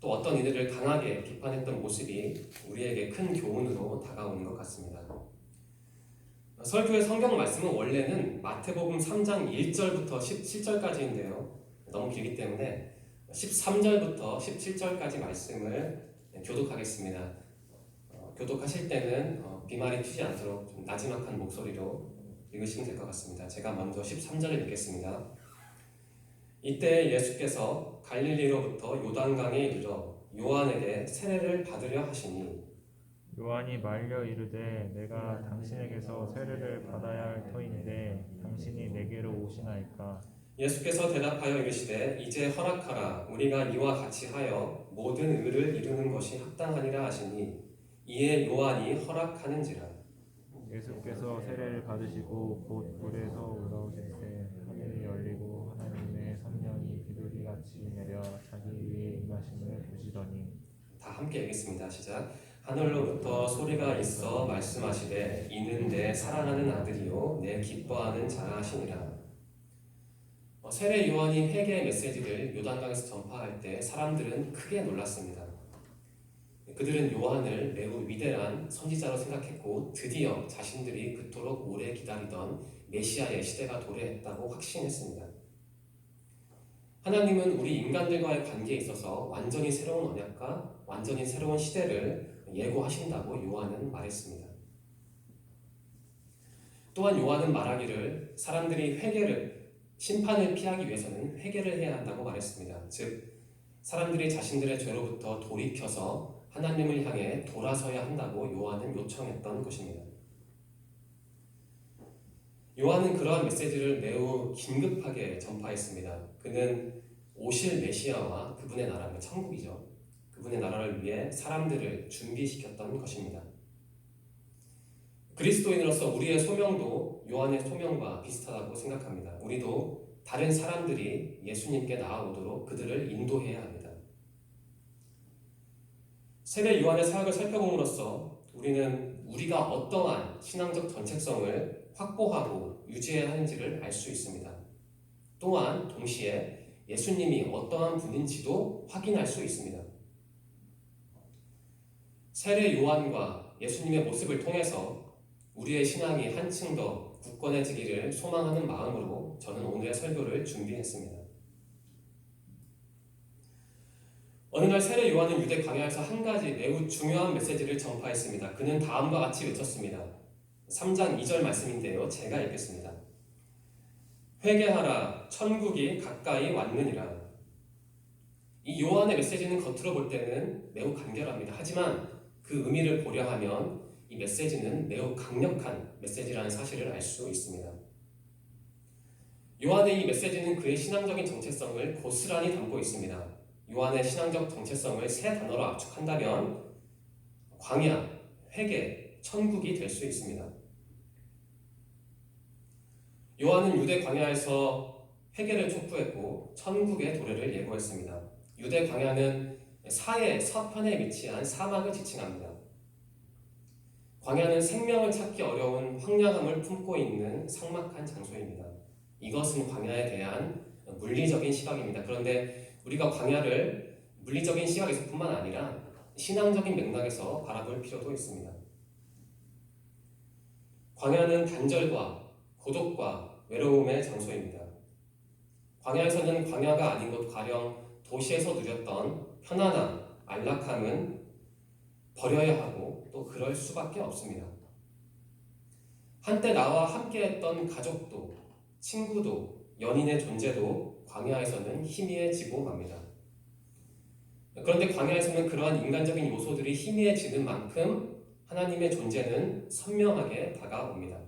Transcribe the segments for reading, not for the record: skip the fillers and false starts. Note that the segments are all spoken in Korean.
또 어떤 이들을 강하게 비판했던 모습이 우리에게 큰 교훈으로 다가오는 것 같습니다. 설교의 성경 말씀은 원래는 마태복음 3장 1절부터 17절까지인데요. 너무 길기 때문에 13절부터 17절까지 말씀을 교독하겠습니다. 교독하실 때는 비말이 튀지 않도록 좀 나지막한 목소리로 읽으시면 될 것 같습니다. 제가 먼저 13절을 읽겠습니다. 이때 예수께서 갈릴리로부터 요단강에 이르러 요한에게 세례를 받으려 하시니 요한이 말려 이르되 내가 당신에게서 세례를 받아야 할 터인데 당신이 내게로 오시나이까. 예수께서 대답하여 이르시되 이제 허락하라. 우리가 이와 같이 하여 모든 의를 이루는 것이 합당하니라 하시니 이에 요한이 허락하는지라. 예수께서 세례를 받으시고 곧 물에서 올라오실 때 하늘이 열리고 하나님의 성령이 비둘기같이 내려 자기 위에 임하심을 보시더니. 다 함께 읽겠습니다. 시작. 하늘로부터 소리가 있어 말씀하시되 이는 내 사랑하는 아들이요 내 기뻐하는 자라 하시니라. 세례 요한이 회개의 메시지를 요단강에서 전파할 때 사람들은 크게 놀랐습니다. 그들은 요한을 매우 위대한 선지자로 생각했고 드디어 자신들이 그토록 오래 기다리던 메시아의 시대가 도래했다고 확신했습니다. 하나님은 우리 인간들과의 관계에 있어서 완전히 새로운 언약과 완전히 새로운 시대를 예고하신다고 요한은 말했습니다. 또한 요한은 말하기를 사람들이 심판을 피하기 위해서는 회개를 해야 한다고 말했습니다. 즉 사람들이 자신들의 죄로부터 돌이켜서 하나님을 향해 돌아서야 한다고 요한은 요청했던 것입니다. 요한은 그러한 메시지를 매우 긴급하게 전파했습니다. 그는 오실 메시아와 그분의 나라는 천국이죠. 그분의 나라를 위해 사람들을 준비시켰던 것입니다. 그리스도인으로서 우리의 소명도 요한의 소명과 비슷하다고 생각합니다. 우리도 다른 사람들이 예수님께 나아오도록 그들을 인도해야 합니다. 세례 요한의 사역을 살펴봄으로써 우리는 우리가 어떠한 신앙적 정체성을 확보하고 유지해야 하는지를 알 수 있습니다. 또한 동시에 예수님이 어떠한 분인지도 확인할 수 있습니다. 세례 요한과 예수님의 모습을 통해서 우리의 신앙이 한층 더 굳건해지기를 소망하는 마음으로 저는 오늘의 설교를 준비했습니다. 어느 날 세례 요한은 유대 광야에서 한 가지 매우 중요한 메시지를 전파했습니다. 그는 다음과 같이 외쳤습니다. 3장 2절 말씀인데요. 제가 읽겠습니다. 회개하라, 천국이 가까이 왔느니라. 이 요한의 메시지는 겉으로 볼 때는 매우 간결합니다. 하지만 그 의미를 보려 하면 이 메시지는 매우 강력한 메시지라는 사실을 알 수 있습니다. 요한의 이 메시지는 그의 신앙적인 정체성을 고스란히 담고 있습니다. 요한의 신앙적 정체성을 세 단어로 압축한다면 광야, 회개, 천국이 될 수 있습니다. 요한은 유대 광야에서 회개를 촉구했고 천국의 도래를 예고했습니다. 유대 광야는 사해 서편에 위치한 사막을 지칭합니다. 광야는 생명을 찾기 어려운 황량함을 품고 있는 삭막한 장소입니다. 이것은 광야에 대한 물리적인 시각입니다. 그런데 우리가 광야를 물리적인 시각에서뿐만 아니라 신앙적인 맥락에서 바라볼 필요도 있습니다. 광야는 단절과 고독과 외로움의 장소입니다. 광야에서는 광야가 아닌 것 가령 도시에서 누렸던 편안함, 안락함은 버려야 하고 또 그럴 수밖에 없습니다. 한때 나와 함께했던 가족도, 친구도, 연인의 존재도 광야에서는 희미해지고 맙니다. 그런데 광야에서는 그러한 인간적인 요소들이 희미해지는 만큼 하나님의 존재는 선명하게 다가옵니다.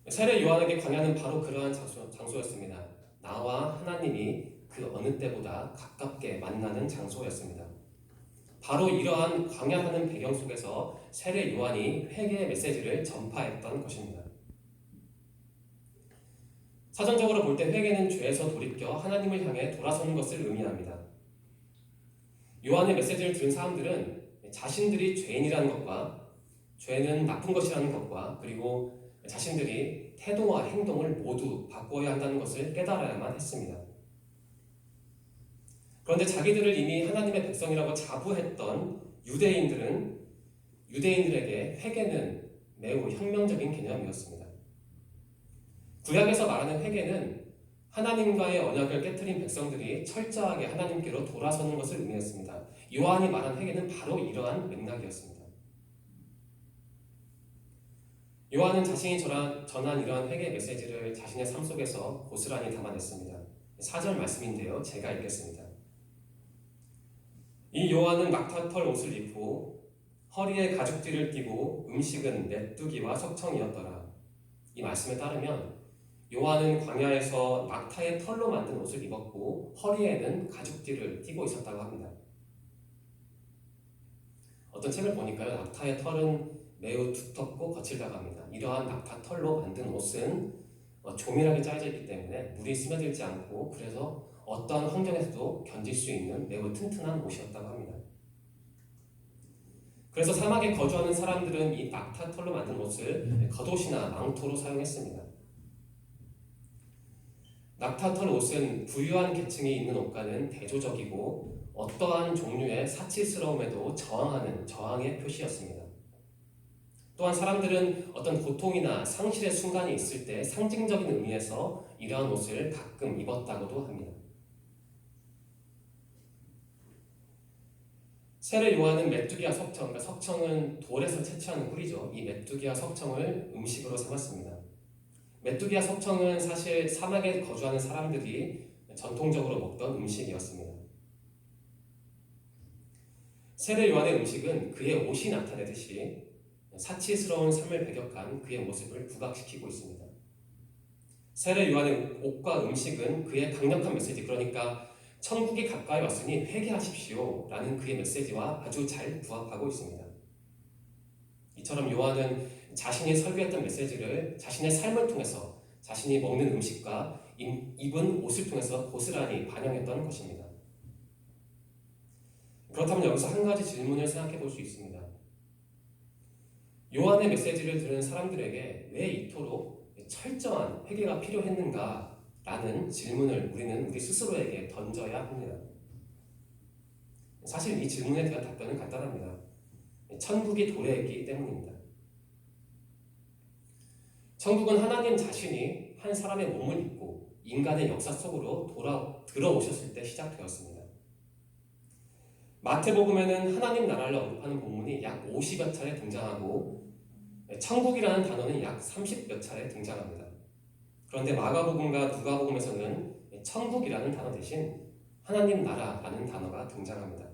세례 요한에게 광야는 바로 그러한 장소였습니다. 나와 하나님이 그 어느 때보다 가깝게 만나는 장소였습니다. 바로 이러한 광야하는 배경 속에서 세례 요한이 회개의 메시지를 전파했던 것입니다. 사전적으로 볼 때 회개는 죄에서 돌이켜 하나님을 향해 돌아서는 것을 의미합니다. 요한의 메시지를 들은 사람들은 자신들이 죄인이라는 것과 죄는 나쁜 것이라는 것과 그리고 자신들이 태도와 행동을 모두 바꿔야 한다는 것을 깨달아야만 했습니다. 그런데 자기들을 이미 하나님의 백성이라고 자부했던 유대인들에게 회개는 매우 혁명적인 개념이었습니다. 구약에서 말하는 회개는 하나님과의 언약을 깨트린 백성들이 철저하게 하나님께로 돌아서는 것을 의미했습니다. 요한이 말한 회개는 바로 이러한 맥락이었습니다. 요한은 자신이 전한 이러한 회개 메시지를 자신의 삶 속에서 고스란히 담아냈습니다. 4절 말씀인데요. 제가 읽겠습니다. 이 요한은 낙타털 옷을 입고 허리에 가죽띠를 띠고 음식은 메뚜기와 석청이었더라. 이 말씀에 따르면 요한은 광야에서 낙타의 털로 만든 옷을 입었고 허리에는 가죽띠를 띠고 있었다고 합니다. 어떤 책을 보니까요, 낙타의 털은 매우 두텁고 거칠다고 합니다. 이러한 낙타 털로 만든 옷은 조밀하게 짜여져 있기 때문에 물이 스며들지 않고 그래서 어떤 환경에서도 견딜 수 있는 매우 튼튼한 옷이었다고 합니다. 그래서 사막에 거주하는 사람들은 이 낙타 털로 만든 옷을 겉옷이나 망토로 사용했습니다. 낙타털 옷은 부유한 계층이 입는 옷과는 대조적이고 어떠한 종류의 사치스러움에도 저항의 표시였습니다. 또한 사람들은 어떤 고통이나 상실의 순간이 있을 때 상징적인 의미에서 이러한 옷을 가끔 입었다고도 합니다. 세례 요한은 메뚜기와 석청, 그러니까 석청은 돌에서 채취하는 꿀이죠. 이 메뚜기와 석청을 음식으로 삼았습니다. 메뚜기와 석청은 사실 사막에 거주하는 사람들이 전통적으로 먹던 음식이었습니다. 세례 요한의 음식은 그의 옷이 나타내듯이 사치스러운 삶을 배격한 그의 모습을 부각시키고 있습니다. 세례 요한의 옷과 음식은 그의 강력한 메시지, 그러니까 천국이 가까이 왔으니 회개하십시오 라는 그의 메시지와 아주 잘 부합하고 있습니다. 이처럼 요한은 자신이 설교했던 메시지를 자신의 삶을 통해서 자신이 먹는 음식과 입은 옷을 통해서 고스란히 반영했던 것입니다. 그렇다면 여기서 한 가지 질문을 생각해 볼 수 있습니다. 요한의 메시지를 들은 사람들에게 왜 이토록 철저한 회개가 필요했는가? 라는 질문을 우리는 우리 스스로에게 던져야 합니다. 사실 이 질문에 대한 답변은 간단합니다. 천국이 도래했기 때문입니다. 천국은 하나님 자신이 한 사람의 몸을 입고 인간의 역사 속으로 들어오셨을 때 시작되었습니다. 마태복음에는 하나님 나라를 언급하는 본문이 약 50여 차례 등장하고 천국이라는 단어는 약 30여 차례 등장합니다. 그런데 마가복음과 누가복음에서는 천국이라는 단어 대신 하나님 나라라는 단어가 등장합니다.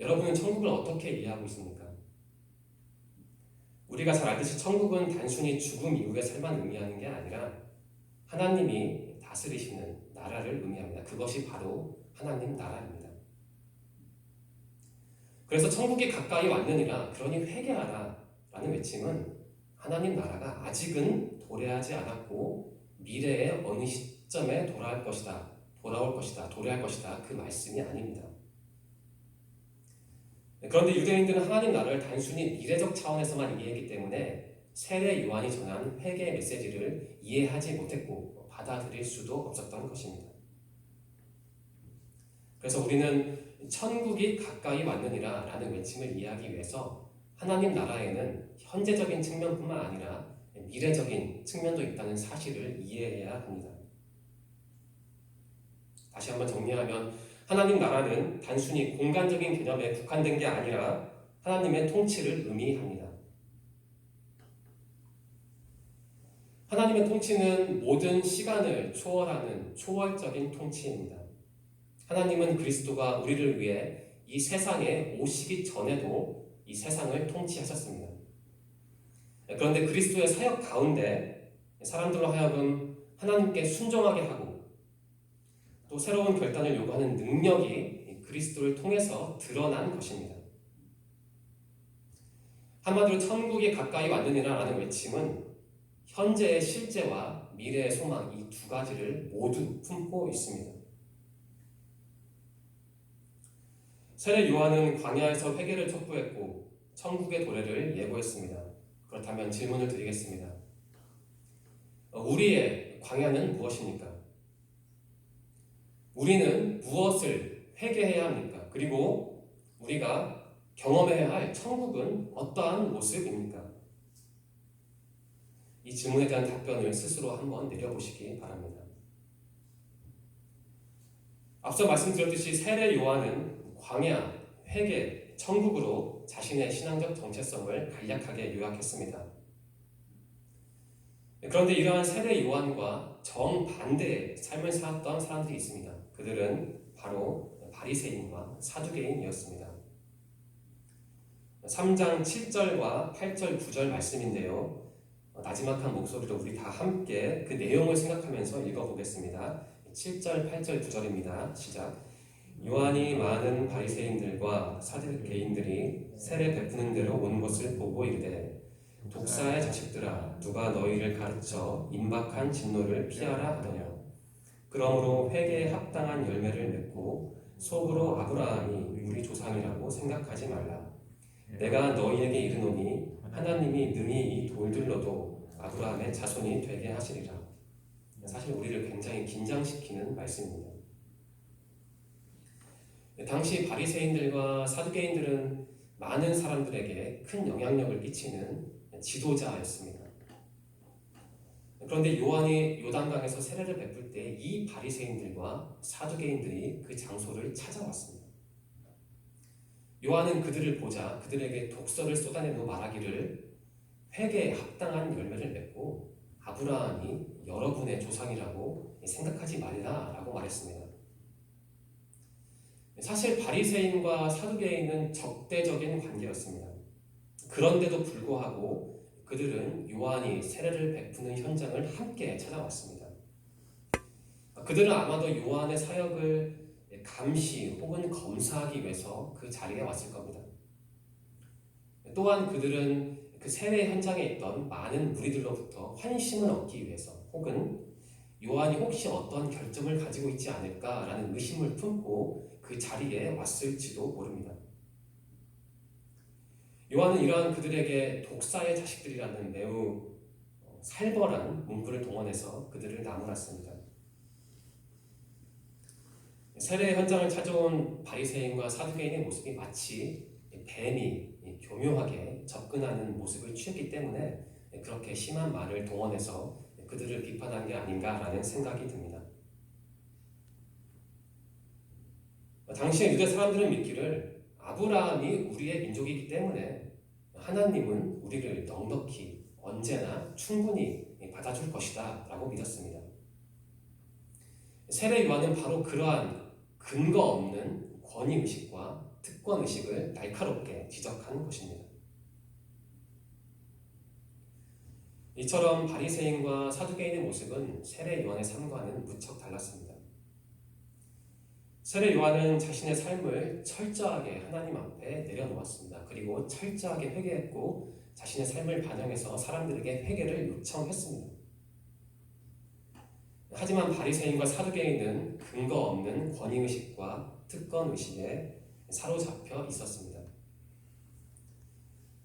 여러분은 천국을 어떻게 이해하고 있습니까? 우리가 잘 알듯이 천국은 단순히 죽음 이후의 삶만 의미하는 게 아니라 하나님이 다스리시는 나라를 의미합니다. 그것이 바로 하나님 나라입니다. 그래서 천국이 가까이 왔느니라, 그러니 회개하라 라는 외침은 하나님 나라가 아직은 도래하지 않았고 미래의 어느 시점에 도래할 것이다 그 말씀이 아닙니다. 그런데 유대인들은 하나님 나라를 단순히 미래적 차원에서만 이해했기 때문에 세례 요한이 전한 회개 메시지를 이해하지 못했고 받아들일 수도 없었던 것입니다. 그래서 우리는 천국이 가까이 왔느니라 라는 외침을 이해하기 위해서 하나님 나라에는 현재적인 측면뿐만 아니라 미래적인 측면도 있다는 사실을 이해해야 합니다. 다시 한번 정리하면 하나님 나라는 단순히 공간적인 개념에 국한된 게 아니라 하나님의 통치를 의미합니다. 하나님의 통치는 모든 시간을 초월하는 초월적인 통치입니다. 하나님은 그리스도가 우리를 위해 이 세상에 오시기 전에도 이 세상을 통치하셨습니다. 그런데 그리스도의 사역 가운데 사람들로 하여금 하나님께 순종하게 하고 또 새로운 결단을 요구하는 능력이 그리스도를 통해서 드러난 것입니다. 한마디로 천국이 가까이 왔느니라 라는 외침은 현재의 실제와 미래의 소망, 이 두 가지를 모두 품고 있습니다. 세례 요한은 광야에서 회개를 촉구했고 천국의 도래를 예고했습니다. 그렇다면 질문을 드리겠습니다. 우리의 광야는 무엇입니까? 우리는 무엇을 회개해야 합니까? 그리고 우리가 경험해야 할 천국은 어떠한 모습입니까? 이 질문에 대한 답변을 스스로 한번 내려보시기 바랍니다. 앞서 말씀드렸듯이 세례 요한은 광야, 회개, 천국으로 자신의 신앙적 정체성을 간략하게 요약했습니다. 그런데 이러한 세례 요한과 정반대의 삶을 살았던 사람들이 있습니다. 그들은 바로 바리새인과 사두개인이었습니다. 3장 7절과 8절 9절 말씀인데요. 나지막한 목소리로 우리 다 함께 그 내용을 생각하면서 읽어보겠습니다. 7절, 8절, 9절입니다. 시작. 요한이 많은 바리새인들과 사두개인들이 세례 베푸는 대로 온 것을 보고 이르되 독사의 자식들아 누가 너희를 가르쳐 임박한 진노를 피하라 하더냐. 그러므로 회개에 합당한 열매를 맺고 속으로 아브라함이 우리 조상이라고 생각하지 말라. 내가 너희에게 이르노니 하나님이 능히 이 돌들로도 아브라함의 자손이 되게 하시리라. 사실 우리를 굉장히 긴장시키는 말씀입니다. 당시 바리새인들과 사두개인들은 많은 사람들에게 큰 영향력을 끼치는 지도자였습니다. 그런데 요한이 요단강에서 세례를 베풀 때 이 바리새인들과 사두개인들이 그 장소를 찾아왔습니다. 요한은 그들을 보자 그들에게 독서를 쏟아내고 말하기를 회개에 합당한 열매를 맺고 아브라함이 여러분의 조상이라고 생각하지 말라라고 말했습니다. 사실 바리새인과 사두개인은 적대적인 관계였습니다. 그런데도 불구하고 그들은 요한이 세례를 베푸는 현장을 함께 찾아왔습니다. 그들은 아마도 요한의 사역을 감시 혹은 검사하기 위해서 그 자리에 왔을 겁니다. 또한 그들은 그 세례 현장에 있던 많은 무리들로부터 환심을 얻기 위해서 혹은 요한이 혹시 어떤 결점을 가지고 있지 않을까라는 의심을 품고 그 자리에 왔을지도 모릅니다. 요한은 이러한 그들에게 독사의 자식들이라는 매우 살벌한 문구를 동원해서 그들을 나무랐습니다. 세례 현장을 찾아온 바리새인과 사두개인의 모습이 마치 뱀이 교묘하게 접근하는 모습을 취했기 때문에 그렇게 심한 말을 동원해서 그들을 비판한 게 아닌가라는 생각이 듭니다. 당시의 유대 사람들은 믿기를 아브라함이 우리의 민족이기 때문에 하나님은 우리를 넉넉히 언제나 충분히 받아줄 것이다 라고 믿었습니다. 세례 요한은 바로 그러한 근거 없는 권위의식과 특권의식을 날카롭게 지적한 것입니다. 이처럼 바리새인과 사두개인의 모습은 세례 요한의 삶과는 무척 달랐습니다. 세례 요한은 자신의 삶을 철저하게 하나님 앞에 내려놓았습니다. 그리고 철저하게 회개했고 자신의 삶을 반영해서 사람들에게 회개를 요청했습니다. 하지만 바리새인과 사두개인은 근거 없는 권위의식과 특권의식에 사로잡혀 있었습니다.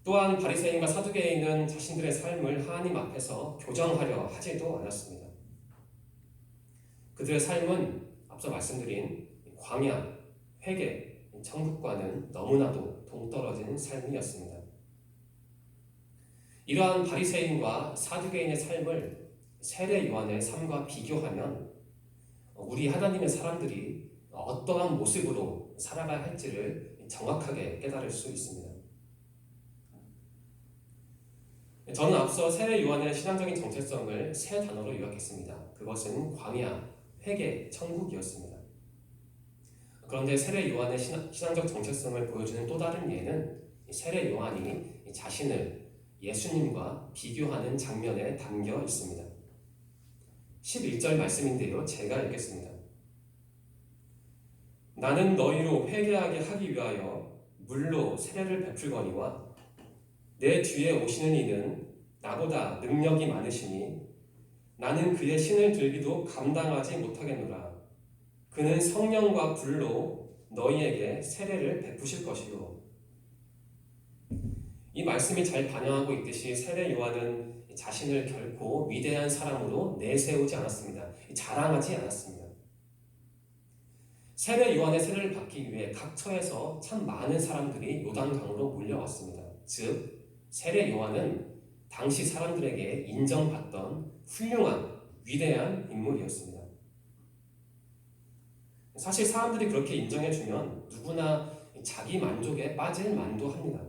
또한 바리새인과 사두개인은 자신들의 삶을 하나님 앞에서 교정하려 하지도 않았습니다. 그들의 삶은 앞서 말씀드린 광야, 회개, 천국과는 너무나도 동떨어진 삶이었습니다. 이러한 바리새인과 사두개인의 삶을 세례 요한의 삶과 비교하면 우리 하나님의 사람들이 어떠한 모습으로 살아가야 할지를 정확하게 깨달을 수 있습니다. 저는 앞서 세례 요한의 신앙적인 정체성을 세 단어로 요약했습니다. 그것은 광야, 회개, 천국이었습니다. 그런데 세례 요한의 신앙적 정체성을 보여주는 또 다른 예는 세례 요한이 자신을 예수님과 비교하는 장면에 담겨 있습니다. 11절 말씀인데요. 제가 읽겠습니다. 나는 너희로 회개하게 하기 위하여 물로 세례를 베풀거니와 내 뒤에 오시는 이는 나보다 능력이 많으시니 나는 그의 신을 들기도 감당하지 못하겠노라. 그는 성령과 불로 너희에게 세례를 베푸실 것이요. 이 말씀이 잘 반영하고 있듯이 세례 요한은 자신을 결코 위대한 사람으로 내세우지 않았습니다. 자랑하지 않았습니다. 세례 요한의 세례를 받기 위해 각 처에서 참 많은 사람들이 요단강으로 몰려왔습니다. 즉 세례 요한은 당시 사람들에게 인정받던 훌륭한 위대한 인물이었습니다. 사실 사람들이 그렇게 인정해주면 누구나 자기 만족에 빠질 만도 합니다.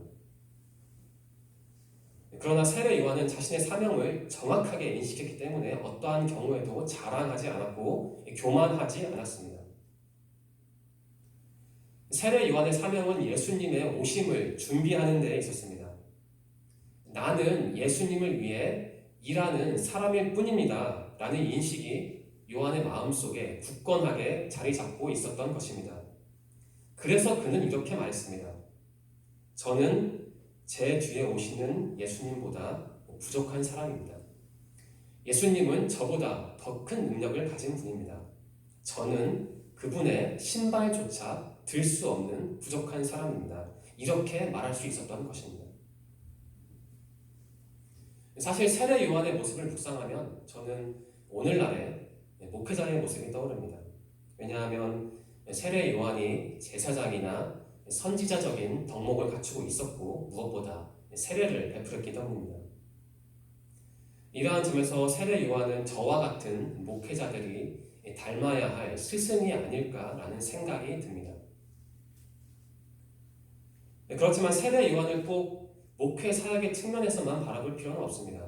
그러나 세례 요한은 자신의 사명을 정확하게 인식했기 때문에 어떠한 경우에도 자랑하지 않았고 교만하지 않았습니다. 세례 요한의 사명은 예수님의 오심을 준비하는 데 있었습니다. 나는 예수님을 위해 일하는 사람일 뿐입니다. 라는 인식이 요한의 마음속에 굳건하게 자리 잡고 있었던 것입니다. 그래서 그는 이렇게 말했습니다. 저는 제 뒤에 오시는 예수님보다 부족한 사람입니다. 예수님은 저보다 더 큰 능력을 가진 분입니다. 저는 그분의 신발조차 들 수 없는 부족한 사람입니다. 이렇게 말할 수 있었던 것입니다. 사실 세례 요한의 모습을 묵상하면 저는 오늘날의 목회자의 모습이 떠오릅니다. 왜냐하면 세례 요한이 제사장이나 선지자적인 덕목을 갖추고 있었고 무엇보다 세례를 베풀었기 때문입니다. 이러한 점에서 세례 요한은 저와 같은 목회자들이 닮아야 할 스승이 아닐까라는 생각이 듭니다. 그렇지만 세례 요한을 꼭 목회 사역의 측면에서만 바라볼 필요는 없습니다.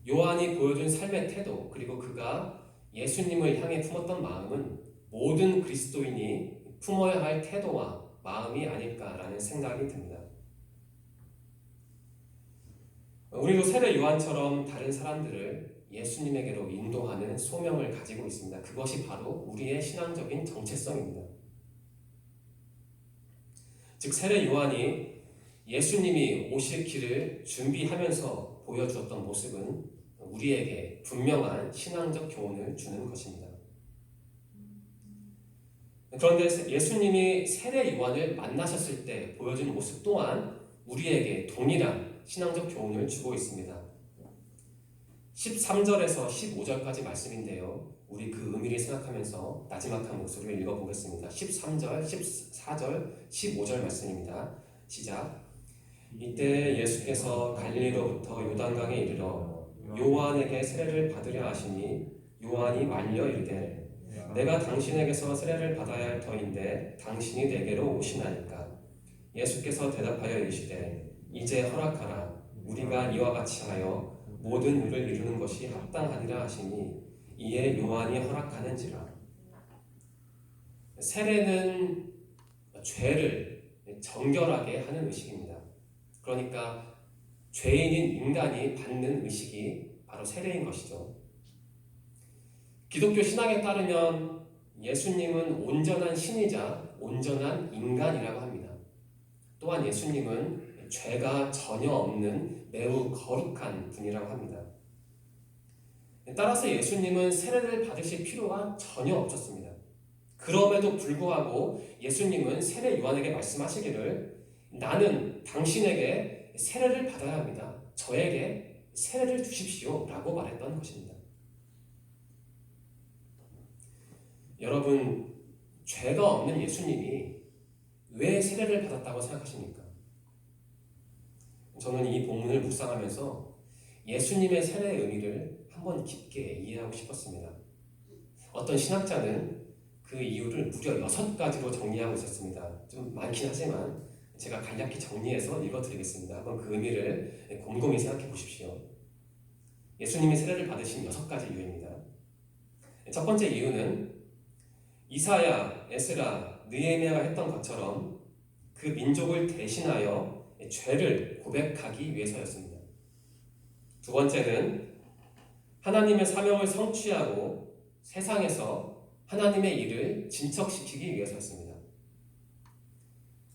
요한이 보여준 삶의 태도 그리고 그가 예수님을 향해 품었던 마음은 모든 그리스도인이 품어야 할 태도와 마음이 아닐까라는 생각이 듭니다. 우리도 세례 요한처럼 다른 사람들을 예수님에게로 인도하는 소명을 가지고 있습니다. 그것이 바로 우리의 신앙적인 정체성입니다. 즉 세례 요한이 예수님이 오실 길을 준비하면서 보여주었던 모습은 우리에게 분명한 신앙적 교훈을 주는 것입니다. 그런데 예수님이 세례 요한을 만나셨을 때 보여준 모습 또한 우리에게 동일한 신앙적 교훈을 주고 있습니다. 13절에서 15절까지 말씀인데요. 우리 그 의미를 생각하면서 나지막한 목소리를 읽어보겠습니다. 13절, 14절, 15절 말씀입니다. 시작. 이때 예수께서 갈릴리로부터 요단강에 이르러 요한에게 세례를 받으려 하시니 요한이 말려 이르되 내가 당신에게서 세례를 받아야 할 터인데 당신이 내게로 오시나이까. 예수께서 대답하여 이르시되 이제 허락하라. 우리가 이와 같이 하여 모든 일을 이루는 것이 합당하니라 하시니 이에 요한이 허락하는지라. 세례는 죄를 정결하게 하는 의식입니다. 그러니까 죄인인 인간이 받는 의식이 바로 세례인 것이죠. 기독교 신앙에 따르면 예수님은 온전한 신이자 온전한 인간이라고 합니다. 또한 예수님은 죄가 전혀 없는 매우 거룩한 분이라고 합니다. 따라서 예수님은 세례를 받으실 필요가 전혀 없었습니다. 그럼에도 불구하고 예수님은 세례 요한에게 말씀하시기를 나는 당신에게 세례를 받아야 합니다. 저에게 세례를 주십시오 라고 말했던 것입니다. 여러분, 죄가 없는 예수님이 왜 세례를 받았다고 생각하십니까? 저는 이 본문을 묵상하면서 예수님의 세례의 의미를 한번 깊게 이해하고 싶었습니다. 어떤 신학자는 그 이유를 무려 6가지로 정리하고 있었습니다. 좀 많긴 하지만 제가 간략히 정리해서 읽어드리겠습니다. 한번 그 의미를 곰곰이 생각해 보십시오. 예수님이 세례를 받으신 6가지 이유입니다. 첫 번째 이유는 이사야, 에스라, 느헤미야가 했던 것처럼 그 민족을 대신하여 죄를 고백하기 위해서였습니다. 두 번째는 하나님의 사명을 성취하고 세상에서 하나님의 일을 진척시키기 위해서였습니다.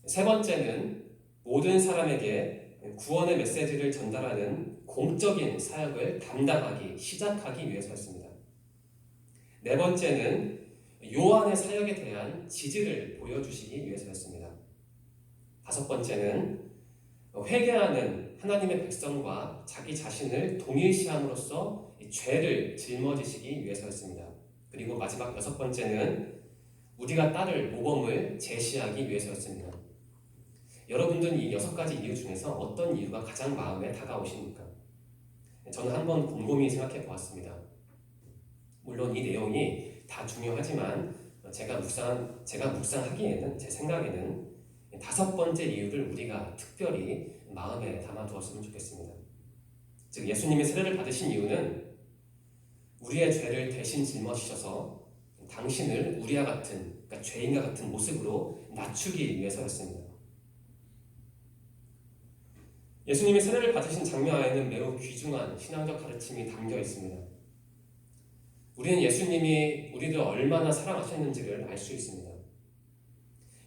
세 번째는 모든 사람에게 구원의 메시지를 전달하는 공적인 사역을 담당하기, 시작하기 위해서였습니다. 네 번째는 요한의 사역에 대한 지지를 보여주시기 위해서였습니다. 다섯 번째는 회개하는 하나님의 백성과 자기 자신을 동일시함으로써 죄를 짊어지시기 위해서였습니다. 그리고 마지막 6번째는 우리가 따를 모범을 제시하기 위해서였습니다. 여러분들은 이 6가지 이유 중에서 어떤 이유가 가장 마음에 다가오십니까? 저는 한번 곰곰이 생각해 보았습니다. 물론 이 내용이 다 중요하지만 제가 묵상하기에는, 제 생각에는 5번째 이유를 우리가 특별히 마음에 담아두었으면 좋겠습니다. 즉, 예수님이 세례를 받으신 이유는 우리의 죄를 대신 짊어지셔서 당신을 우리와 같은, 그러니까 죄인과 같은 모습으로 낮추기 위해서였습니다. 예수님이 세례를 받으신 장면 안에는 매우 귀중한 신앙적 가르침이 담겨 있습니다. 우리는 예수님이 우리를 얼마나 사랑하셨는지를 알 수 있습니다.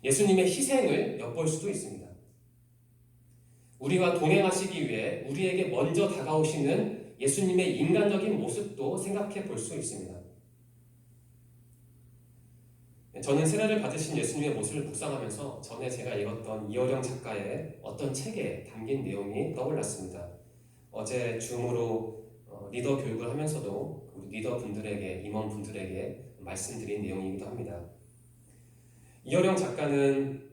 예수님의 희생을 엿볼 수도 있습니다. 우리와 동행하시기 위해 우리에게 먼저 다가오시는 예수님의 인간적인 모습도 생각해 볼 수 있습니다. 저는 세례를 받으신 예수님의 모습을 묵상하면서 전에 제가 읽었던 이어령 작가의 어떤 책에 담긴 내용이 떠올랐습니다. 어제 줌으로 리더 교육을 하면서도 우리 리더분들에게, 임원분들에게 말씀드린 내용이기도 합니다. 이어령 작가는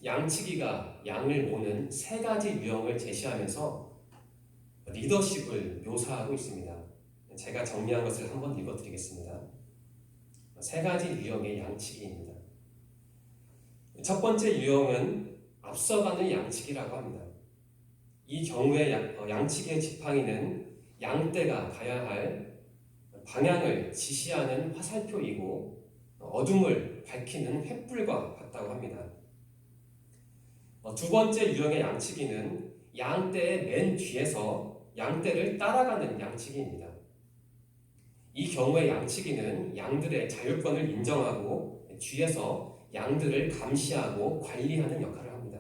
양치기가 양을 모는 3가지 유형을 제시하면서 리더십을 묘사하고 있습니다. 제가 정리한 것을 한번 읽어드리겠습니다. 3가지 유형의 양치기입니다. 첫 번째 유형은 앞서가는 양치기라고 합니다. 이 경우에 양치기의 지팡이는 양떼가 가야 할 방향을 지시하는 화살표이고 어둠을 밝히는 횃불과 같다고 합니다. 두 번째 유형의 양치기는 양떼의 맨 뒤에서 양떼를 따라가는 양치기입니다. 이 경우의 양치기는 양들의 자율권을 인정하고 뒤에서 양들을 감시하고 관리하는 역할을 합니다.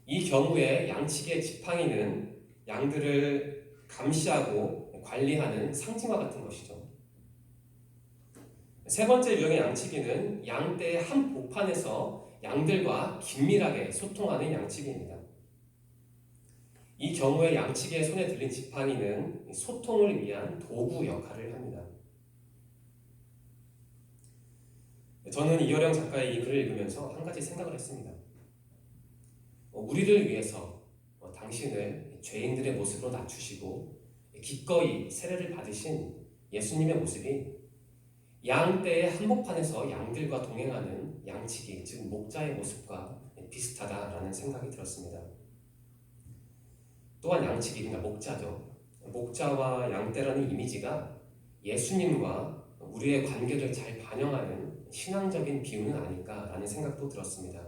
이 경우에 양치기의 지팡이는 양들을 감시하고 관리하는 상징과 같은 것이죠. 세 번째 유형의 양치기는 양떼의 한 복판에서 양들과 긴밀하게 소통하는 양치기입니다. 이 경우에 양치기의 손에 들린 지팡이는 소통을 위한 도구 역할을 합니다. 저는 이어령 작가의 이 글을 읽으면서 한 가지 생각을 했습니다. 우리를 위해서 당신을 죄인들의 모습으로 낮추시고 기꺼이 세례를 받으신 예수님의 모습이 양떼의 한복판에서 양들과 동행하는 양치기, 즉 목자의 모습과 비슷하다라는 생각이 들었습니다. 또한 양치기, 그러니까 목자죠. 목자와 양떼라는 이미지가 예수님과 우리의 관계를 잘 반영하는 신앙적인 비유는 아닐까라는 생각도 들었습니다.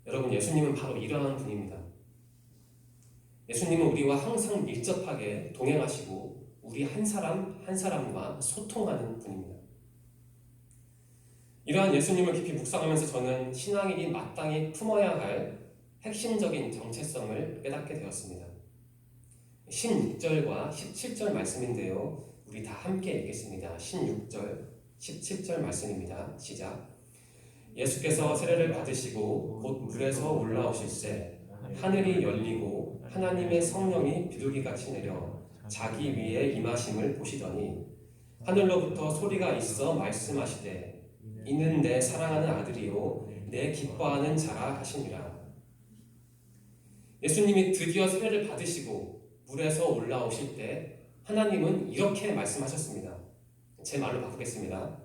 여러분, 예수님은 바로 이러한 분입니다. 예수님은 우리와 항상 밀접하게 동행하시고 우리 한 사람 한 사람과 소통하는 분입니다. 이러한 예수님을 깊이 묵상하면서 저는 신앙인이 마땅히 품어야 할 핵심적인 정체성을 깨닫게 되었습니다. 16절과 17절 말씀인데요. 우리 다 함께 읽겠습니다. 16절, 17절 말씀입니다. 시작. 예수께서 세례를 받으시고 곧 물에서 올라오실새 하늘이 열리고 하나님의 성령이 비둘기같이 내려 자기 위에 임하심을 보시더니 하늘로부터 소리가 있어 말씀하시되 이는 내 사랑하는 아들이요 내 기뻐하는 자라 하시니라. 예수님이 드디어 세례를 받으시고 물에서 올라오실 때 하나님은 이렇게 말씀하셨습니다. 제 말로 바꾸겠습니다.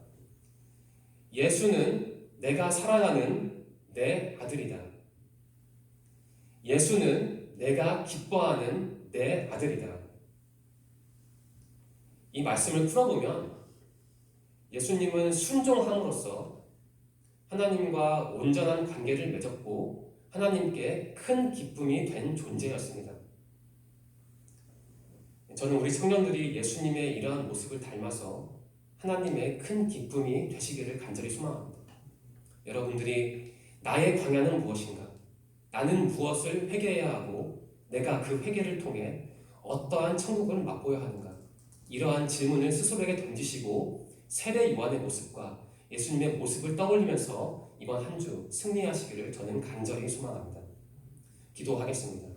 예수는 내가 사랑하는 내 아들이다. 예수는 내가 기뻐하는 내 아들이다. 이 말씀을 풀어보면 예수님은 순종함으로써 하나님과 온전한 관계를 맺었고 하나님께 큰 기쁨이 된 존재였습니다. 저는 우리 청년들이 예수님의 이러한 모습을 닮아서 하나님의 큰 기쁨이 되시기를 간절히 소망합니다. 여러분들이 나의 광야는 무엇인가? 나는 무엇을 회개해야 하고 내가 그 회개를 통해 어떠한 천국을 맛보여야 하는가? 이러한 질문을 스스로에게 던지시고 세례 요한의 모습과 예수님의 모습을 떠올리면서 이번 한 주 승리하시기를 저는 간절히 소망합니다. 기도하겠습니다.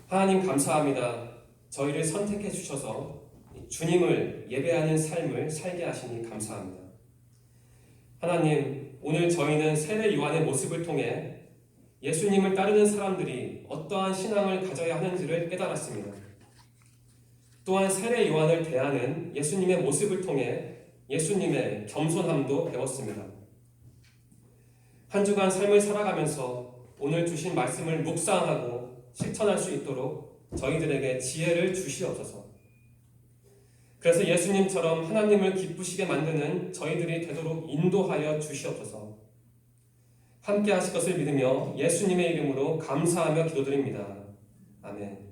하나님 감사합니다. 저희를 선택해 주셔서 주님을 예배하는 삶을 살게 하시니 감사합니다. 하나님, 오늘 저희는 세례 요한의 모습을 통해 예수님을 따르는 사람들이 어떠한 신앙을 가져야 하는지를 깨달았습니다. 또한 세례 요한을 대하는 예수님의 모습을 통해 예수님의 겸손함도 배웠습니다. 한 주간 삶을 살아가면서 오늘 주신 말씀을 묵상하고 실천할 수 있도록 저희들에게 지혜를 주시옵소서. 그래서 예수님처럼 하나님을 기쁘시게 만드는 저희들이 되도록 인도하여 주시옵소서. 함께 하실 것을 믿으며 예수님의 이름으로 감사하며 기도드립니다. 아멘.